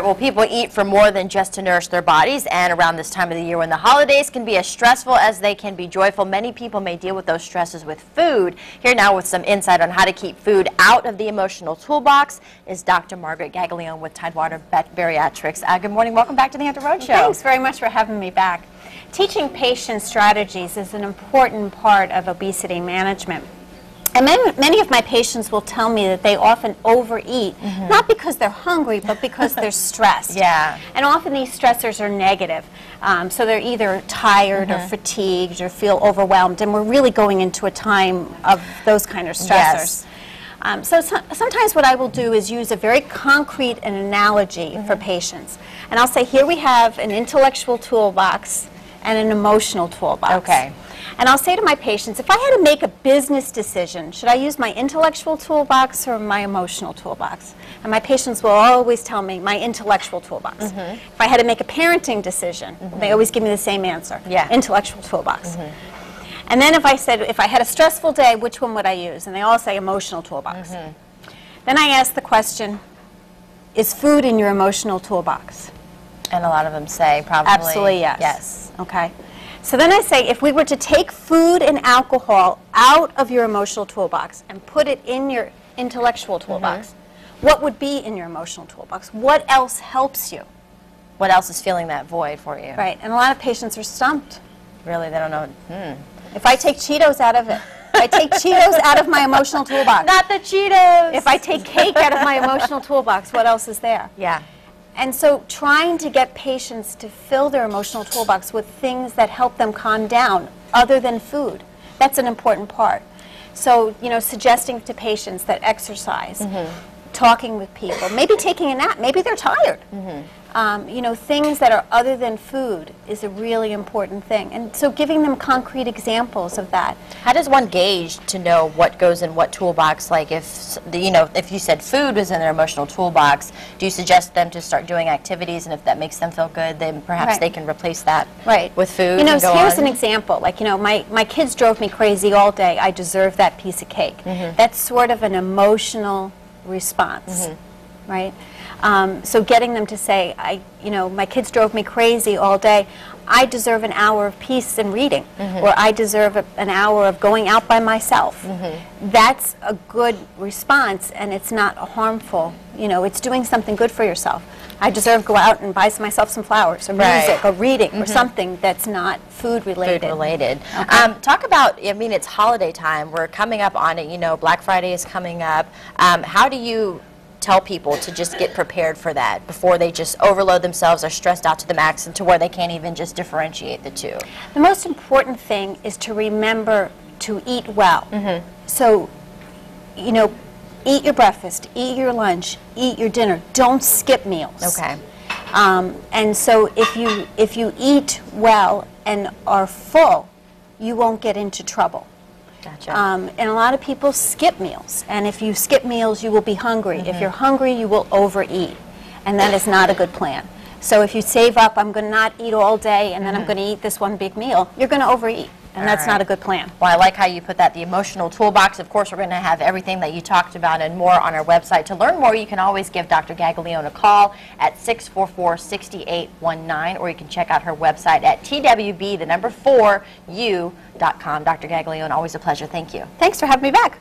Well, people eat for more than just to nourish their bodies, and around this time of the year when the holidays can be as stressful as they can be joyful, many people may deal with those stresses with food. Here now with some insight on how to keep food out of the emotional toolbox is Dr. Margaret Gaglione with Tidewater Bariatrics. Good morning. Welcome back to the Hampton Road Show. Thanks very much for having me back. Teaching patient strategies is an important part of obesity management. And many of my patients will tell me that they often overeat, not because they're hungry, but because they're stressed. Yeah. And often these stressors are negative. So they're either tired or fatigued or feel overwhelmed. And we're really going into a time of those kind of stressors. Yes. Sometimes what I will do is use a very concrete analogy for patients. And I'll say, here we have an intellectual toolbox and an emotional toolbox. Okay. And I'll say to my patients, if I had to make a business decision, should I use my intellectual toolbox or my emotional toolbox? And my patients will always tell me my intellectual toolbox. If I had to make a parenting decision, they always give me the same answer, intellectual toolbox. And then if I said, if I had a stressful day, which one would I use? And they all say emotional toolbox. Then I ask the question, is food in your emotional toolbox? And a lot of them say probably absolutely yes. Yes. Okay. So then I say, if we were to take food and alcohol out of your emotional toolbox and put it in your intellectual toolbox, what would be in your emotional toolbox? What else helps you? What else is filling that void for you? Right, and a lot of patients are stumped. Really, they don't know. If I take Cheetos out of it, if I take Cheetos out of my emotional toolbox. Not the Cheetos! If I take cake out of my emotional toolbox, what else is there? Yeah. And so trying to get patients to fill their emotional toolbox with things that help them calm down other than food, that's an important part. So, you know, suggesting to patients that exercise, talking with people, maybe taking a nap, maybe they're tired. You know, things that are other than food is a really important thing. And so giving them concrete examples of that. How does one gauge to know what goes in what toolbox? Like if, you know, if you said food was in their emotional toolbox, do you suggest them to start doing activities, and if that makes them feel good, then perhaps they can replace that with food? You know, and go here's on? an example. Like, you know, my kids drove me crazy all day. I deserve that piece of cake. That's sort of an emotional response, right? So getting them to say, you know, my kids drove me crazy all day. I deserve an hour of peace and reading, or I deserve an hour of going out by myself. That's a good response, and it's not harmful. You know, it's doing something good for yourself. I deserve to go out and buy myself some flowers, or music, or reading, or something that's not food related. Food related. Okay. Talk about, I mean, it's holiday time. We're coming up on it. You know, Black Friday is coming up. How do you tell people to just get prepared for that before they just overload themselves or stressed out to the max and to where they can't even just differentiate the two? The most important thing is to remember to eat well. So, you know, eat your breakfast, eat your lunch, eat your dinner. Don't skip meals. Okay. And so if you eat well and are full, you won't get into trouble. Gotcha. And a lot of people skip meals, and if you skip meals, you will be hungry. If you're hungry, you will overeat, and that is not a good plan. So if you save up, I'm going to not eat all day, and then I'm going to eat this one big meal, you're going to overeat, and that's not a good plan. Well, I like how you put that, the emotional toolbox. Of course, we're going to have everything that you talked about and more on our website. To learn more, you can always give Dr. Gaglione a call at 644-6819, or you can check out her website at twb4u.com. Dr. Gaglione, always a pleasure. Thank you. Thanks for having me back.